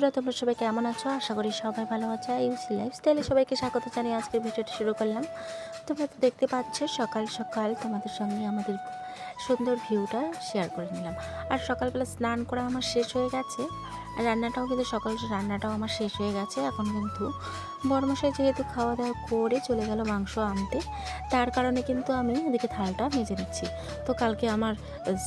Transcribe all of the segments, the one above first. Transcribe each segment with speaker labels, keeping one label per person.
Speaker 1: বন্ধুরা, তোমরা সবাই কেমন আছো? আশা করি সবাই ভালো আছো। ইউসি লাইফস্টাইলে সবাইকে স্বাগত জানিয়ে আজকের ভিডিওটি শুরু করলাম। তোমরা তো দেখতে পাচ্ছ সকাল সকাল তোমাদের সঙ্গে আমাদের সুন্দর ভিউটা শেয়ার করে নিলাম। আর সকালবেলা স্নান করা আমার শেষ হয়ে গেছে, আর রান্নাটাও কিন্তু রান্নাটাও আমার শেষ হয়ে গেছে। এখন কিন্তু বড়মশাই যেহেতু খাওয়া দাওয়া করে চলে গেল মাংস আনতে, তার কারণে কিন্তু আমি ওদিকে থালটা মেজে নিচ্ছি। তো কালকে আমার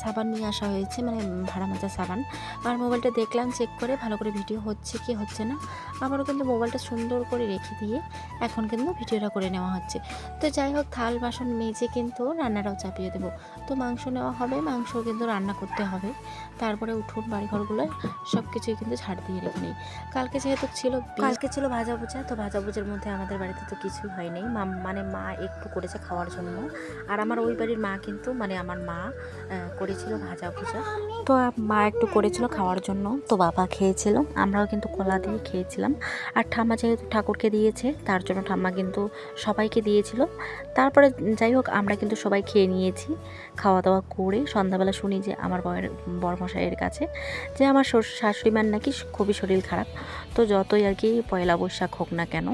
Speaker 1: সাবান নিয়ে আসা হয়েছে, মানে ভাড়া মাজা সাবান। আর মোবাইলটা দেখলাম চেক করে ভালো করে ভিডিও হচ্ছে কি হচ্ছে না। আবারও কিন্তু মোবাইলটা সুন্দর করে রেখে দিয়ে এখন কিন্তু ভিডিওটা করে নেওয়া হচ্ছে। তো যাই হোক, থাল বাসন মেজে কিন্তু রান্নাটাও চাপিয়ে দেবো। তো মাংস নেওয়া হবে, মাংস কিন্তু রান্না করতে হবে। তারপরে উঠোন বাড়িঘরগুলো সব কিছুই কিন্তু ঝাড় দিয়ে রেখে নেই। কালকে যেহেতু ছিল ভাজা ভুজা, তো ভাজা ভুজার মধ্যে আমাদের বাড়িতে তো কিছুই হয়নি। মানে মা একটু করেছে খাওয়ার জন্য। আর আমার ওই বাড়ির মা কিন্তু মানে আমার মা করেছিল ভাজা ভুজা, তো মা একটু করেছিল খাওয়ার জন্য, তো বাবা খেয়েছিল, আমরাও কিন্তু কলা দিয়ে খেয়েছিলাম। আর ঠাম্মা যেহেতু ঠাকুরকে দিয়েছে, তার জন্য ঠাম্মা কিন্তু সবাইকে দিয়েছিল। তারপরে যাই হোক, আমরা কিন্তু সবাই খেয়ে নিয়েছি। খাওয়া দাওয়া করে সন্ধ্যাবেলা শুনি যে আমার বরমশাইয়ের কাছে যে আমার শাশুড়ি মার নাকি খুবই শরীর খারাপ। তো যতই আর কি পয়লা বৈশাখ হোক না কেন,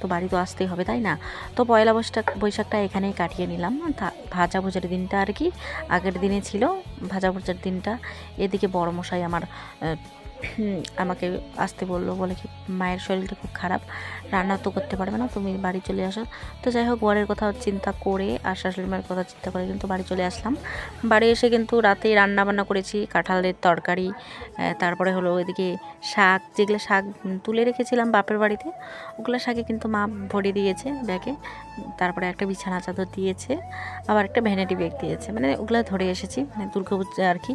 Speaker 1: তো বাড়ি তো আসতেই হবে, তাই না? তো পয়লা বৈশাখটা এখানেই কাটিয়ে নিলাম। ভাজা ভোজার দিনটা আর কি আগের দিনে ছিল, ভাজা ভোজার দিনটা। এদিকে বড়মশাই আমার আমাকে আসতে বললো, বলে কি মায়ের শরীরটা খুব খারাপ, রান্না তো করতে পারবে না, তুমি বাড়ি চলে আসো। তো যাই হোক, বরের কথা চিন্তা করে আর শাশুড়ি মায়ের কথা চিন্তা করে কিন্তু বাড়ি চলে আসলাম। বাড়ি এসে কিন্তু রাতেই রান্না বান্না করেছি, কাঁঠালের তরকারি, তারপরে হলো এদিকে শাক, যেগুলো শাক তুলে রেখেছিলাম বাপের বাড়িতে, ওগুলো শাকে কিন্তু মা ভরে দিয়েছে ব্যাগে। তারপরে একটা বিছানা চাদর দিয়েছে, আবার একটা ভ্যানিটি ব্যাগ দিয়েছে, মানে ওগুলো ধরে এসেছি, মানে দুর্গাপূজা আর কি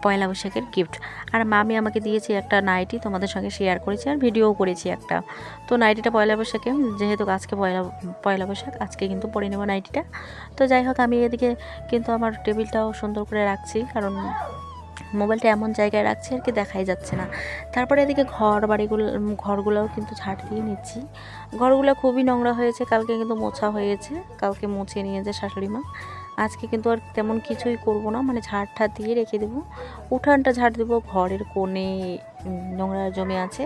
Speaker 1: পয়লা বৈশাখের গিফট। আর মামি আমাকে দিয়েছে একটা নাইটি, তোমাদের সঙ্গে শেয়ার করেছি আর ভিডিও করেছি একটা। তো নাইটিটা পয়লা বৈশাখে, যেহেতু আজকে পয়লা বৈশাখ, আজকে কিন্তু পরে নেব নাইটিটা। তো যাই হোক, আমি এদিকে কিন্তু আমার টেবিলটাও সুন্দর করে রাখছি, কারণ মোবাইলটা এমন জায়গায় রাখছি আর কি দেখাই যাচ্ছে না। তারপরে এদিকে ঘরগুলোও কিন্তু ঝাড় দিয়ে নিচ্ছি। ঘরগুলো খুবই নোংরা হয়েছে, কালকে কিন্তু মোছা হয়েছে, কালকে মুছে নিয়েছে শাশুড়ি মা। আজকে কিন্তু আর তেমন কিছুই করব না, মানে ঝাড় ঠাড় দিয়ে রেখে দেবো। উঠানটা ঝাড় দেবো, ঘরের কোণে নোংরা জমে আছে,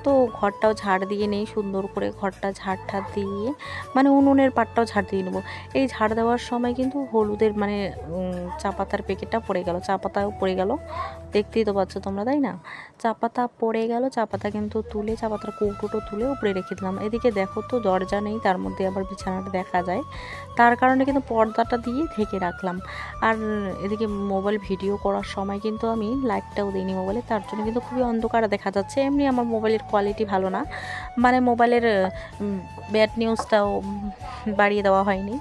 Speaker 1: তো ঘরটাও ঝাড় দিয়ে নেই, সুন্দর করে ঘরটা ঝাড় ঠাড় দিয়ে, মানে উনুনের পাটটাও ঝাড় দিয়ে নেবো। এই ঝাড় দেওয়ার সময় কিন্তু হলুদের মানে চা পাতার প্যাকেটটা পড়ে গেল, চা পাতাও পড়ে গেল, দেখতেই তো পাচ্ছ তোমরা, তাই না? চা পাতা পড়ে গেল, চা পাতা কিন্তু তুলে, চা পাতার কৌটোটো তুলে উপরে রেখে দিলাম। এদিকে দেখো তো, দরজা নেই, তার মধ্যে আবার বিছানাটা দেখা যায়, তার কারণে কিন্তু পর্দাটা দিয়ে ঢেকে রাখলাম। আর এদিকে মোবাইল ভিডিও করার সময় কিন্তু আমি লাইটটাও দিইনি মোবাইলে, তার জন্য কিন্তু খুবই অন্ধকার দেখা যাচ্ছে। এমনি আমার মোবাইলের কোয়ালিটি ভালো না, মানে মোবাইলের ব্যাড নিউজটাও বাড়িয়ে দেওয়া হয়নি,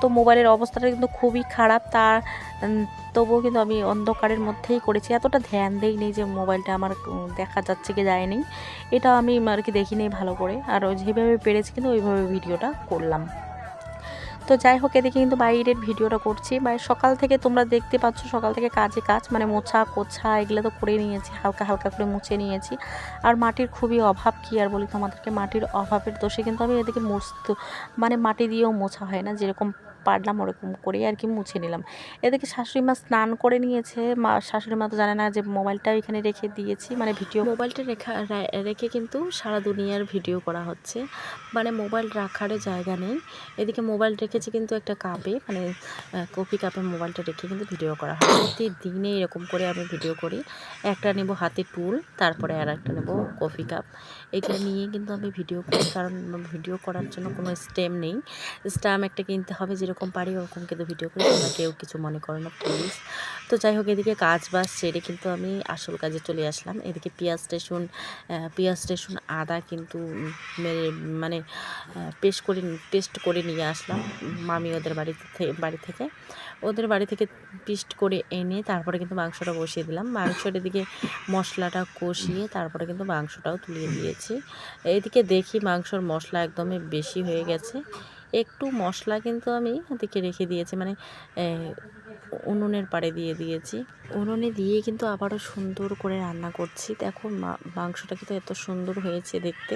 Speaker 1: তো মোবাইলের অবস্থাটা কিন্তু খুবই খারাপ। তবুও কিন্তু আমি অন্ধকারের মধ্যেই করেছি, এতটা ধ্যান দেইনি যে মোবাইলটা আমার দেখা যাচ্ছে কি যায়নি, এটা আমি আর কি দেখিনি ভালো করে। আর যেভাবে পেরেছি কিন্তু ওইভাবে ভিডিওটা করলাম। তো যাই হোক, এদিকে কিন্তু বাইরের ভিডিওটা করছি, সকাল থেকে তোমরা দেখতে পাচ্ছ, সকাল থেকে কাজ, মানে মোছা কোছা এগুলো তো করে নিয়েছি, হালকা হালকা করে মুছে নিয়েছি। আর মাটির খুবই অভাব, কি আর বলি তোমাদেরকে, মাটির অভাবের দোষে কিন্তু আমি এদিকে মানে মাটি দিয়েও মোছা হয় না, যেরকম পারলাম ওরকম করে আর কি মুছে নিলাম। এদিকে শাশুড়ি মা স্নান করে নিয়েছে, শাশুড়ি মা তো জানে না যে মোবাইলটা এখানে রেখে দিয়েছি, মানে মোবাইলটা রেখে কিন্তু সারা দুনিয়ার ভিডিও করা হচ্ছে, মানে মোবাইল রাখার জায়গা নেই। এদিকে মোবাইল রেখেছি কিন্তু একটা কাপে, মানে কফি কাপে মোবাইলটা রেখে কিন্তু ভিডিও করা হয়। প্রতিদিনে এরকম করে আমি ভিডিও করি, একটা নেব হাতে টুল, তারপরে আর একটা নেব কফি কাপ, এগুলো নিয়ে কিন্তু আমি ভিডিও করি, কারণ ভিডিও করার জন্য কোনো স্ট্যাম্প একটা কিনতে হবে, যেরকম পারি ওরকম কিন্তু ভিডিও করি, তোমরা কেউ কিছু মনে করো না প্লিজ। তো যাই হোক, এদিকে কাজ বাজ সেরে কিন্তু আমি আসল কাজে চলে আসলাম। এদিকে পেঁয়াজ রসুন আদা কিন্তু মানে পেস্ট করে নিয়ে আসলাম মামি ওদের বাড়ি থেকে ওদের বাড়ি থেকে পেস্ট করে এনে তারপরে কিন্তু মাংসটা বসিয়ে দিলাম। মাংসের এদিকে মশলাটা কষিয়ে তারপরে কিন্তু মাংসটাও তুলিয়ে দিয়েছি। এদিকে দেখি মাংসর মশলা একদমই বেশি হয়ে গেছে, একটু মশলা কিন্তু আমি এদিকে রেখে দিয়েছি, মানে উনুনের পাড়ে দিয়ে দিয়েছি। উনুনে দিয়ে কিন্তু আবারও সুন্দর করে রান্না করছি। দেখো মাংসটা কিন্তু এত সুন্দর হয়েছে দেখতে,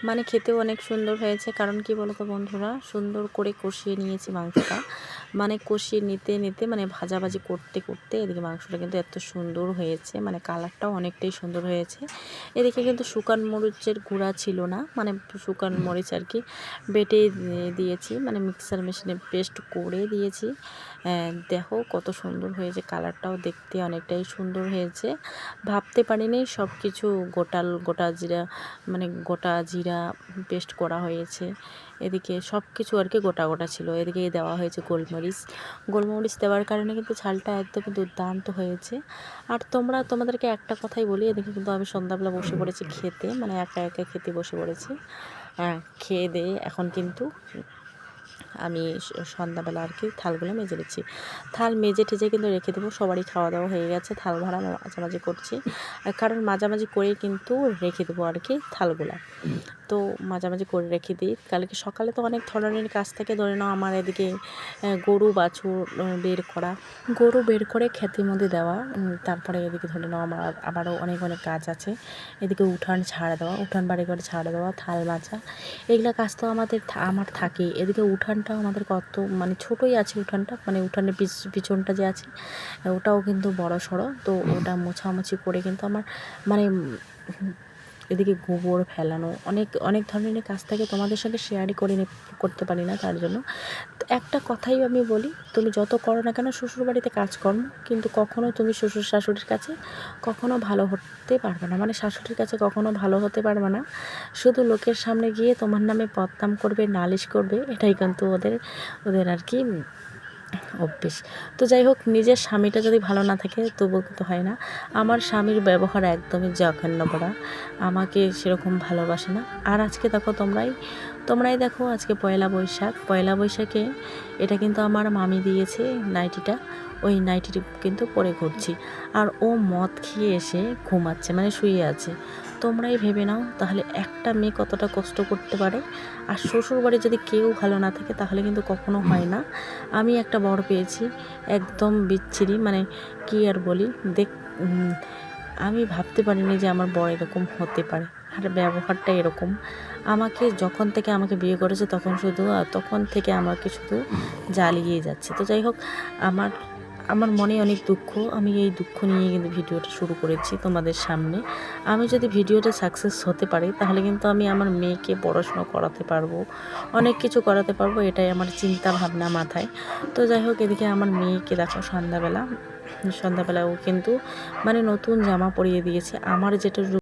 Speaker 1: মানে খেতেও অনেক সুন্দর হয়েছে। কারণ কি বলো তো বন্ধুরা, সুন্দর করে কষিয়ে নিয়েছি মাংসটা, মানে কষিয়ে নিতে নিতে মানে ভাজাভাজি করতে করতে এদিকে মাংসটা কিন্তু এত সুন্দর হয়েছে, মানে কালারটাও অনেকটাই সুন্দর হয়েছে। এদিকে কিন্তু শুকান মরিচের গুঁড়া ছিল না, মানে শুকান মরিচ আর কি বেটে দিয়েছি, মানে মিক্সার মেশিনে পেস্ট করে দিয়েছি। দেখো কত সুন্দর হয়েছে, কালারটাও দেখতে অনেকটাই সুন্দর হয়েছে। ভাবতে পারিনি সব কিছু গোটা জিরা, মানে গোটা জিরা পেস্ট করা হয়েছে। এদিকে সব কিছু আর কি গোটা গোটা ছিল। এদিকে দেওয়া হয়েছে গোলমরিচ দেওয়ার কারণে কিন্তু ঝালটা একদম দুর্দান্ত হয়েছে। আর তোমাদেরকে একটা কথাই বলি, এদিকে কিন্তু আমি সন্ধ্যাবেলা বসে পড়েছি খেতে, মানে একা একা খেতে বসে পড়েছি। খেয়ে দিয়ে এখন কিন্তু আমি সন্ধ্যাবেলা আর কি থালগুলো মেজে নিচ্ছি। থাল মেজে টেজে কিন্তু রেখে দেবো, সবারই খাওয়া দাওয়া হয়ে গেছে, থাল ভাড়া মাঝামাঝি করছি, কারণ মাঝামাঝি করে কিন্তু রেখে দেবো আর কি থালগুলা। তো মাঝামাঝি করে রেখে দিই, কালকে সকালে তো অনেক ধরনের কাজ থাকে। ধরে নাও আমার এদিকে গরু বাছুর গরু বের করে ক্ষেতের মধ্যে দেওয়া, তারপরে এদিকে ধরে নাও আমার আবারও অনেক কাজ আছে। এদিকে উঠান ঝাড় দেওয়া, উঠান বাড়ি করে ঝাড় দেওয়া, থাল মাজা, এগুলো কাজ তো আমার থাকেই। এদিকে উঠানটাও আমাদের কত মানে ছোটোই আছে উঠানটা, মানে উঠানের পিছনটা যে আছে ওটাও কিন্তু বড় সড়ো, তো ওটা মোছামুছি করে কিন্তু আমার মানে এদিকে গোবর ফেলানো অনেক ধরনের কাজ থাকে, তোমাদের সঙ্গে শেয়ারই করতে পারি না। তার জন্য তো একটা কথাই আমি বলি, তুমি যত করো না কেন শ্বশুরবাড়িতে কাজকর্ম, কিন্তু কখনো তুমি শ্বশুর শাশুড়ির কাছে কখনো ভালো হতে পারবে না, মানে শাশুড়ির কাছে কখনো ভালো হতে পারবে না। শুধু লোকের সামনে গিয়ে তোমার নামে বদনাম করবে, নালিশ করবে, এটাই কিন্তু ওদের আর কি অভ্যেস। তো যাই হোক, নিজের স্বামীটা যদি ভালো না থাকে তবুও কিন্তু হয় না। আমার স্বামীর ব্যবহার একদমই জঘন্য করা, আমাকে সেরকম ভালোবাসে না। আর আজকে দেখো তোমরাই দেখো, আজকে পয়লা বৈশাখে এটা কিন্তু আমার মামি দিয়েছে নাইটিটা, ওই নাইটিটি কিন্তু পরে ঘুরছি। আর ও মদ খেয়ে এসে ঘুমাচ্ছে, মানে শুয়ে আছে। তোমরাই ভেবে নাও তাহলে একটা মেয়ে কতটা কষ্ট করতে পারে। আর শ্বশুরবাড়ি যদি কেউ ভালো না থাকে তাহলে কিন্তু কখনো হয় না। আমি একটা বর পেয়েছি একদম বিচ্ছিরি, মানে কি আর বলি, আমি ভাবতে পারিনি যে আমার বর এরকম হতে পারে, আর ব্যবহারটা এরকম। যখন থেকে আমাকে বিয়ে করেছে তখন থেকে আমাকে শুধু জ্বালিয়েই যাচ্ছে। তো যাই হোক, আমার মনে অনেক দুঃখ, আমি এই দুঃখ নিয়ে কিন্তু ভিডিওটা শুরু করেছি তোমাদের সামনে। আমি যদি ভিডিওটা সাকসেস হতে পারি তাহলে কিন্তু আমি আমার মেয়েকে পড়াশোনা করাতে পারবো, অনেক কিছু করাতে পারবো, এটাই আমার চিন্তা ভাবনা মাথায়। তো যাই হোক, এদিকে আমার মেয়েকে দেখো সন্ধ্যাবেলা ও কিন্তু মানে নতুন জামা পরিয়ে দিয়েছে। আমার যেটা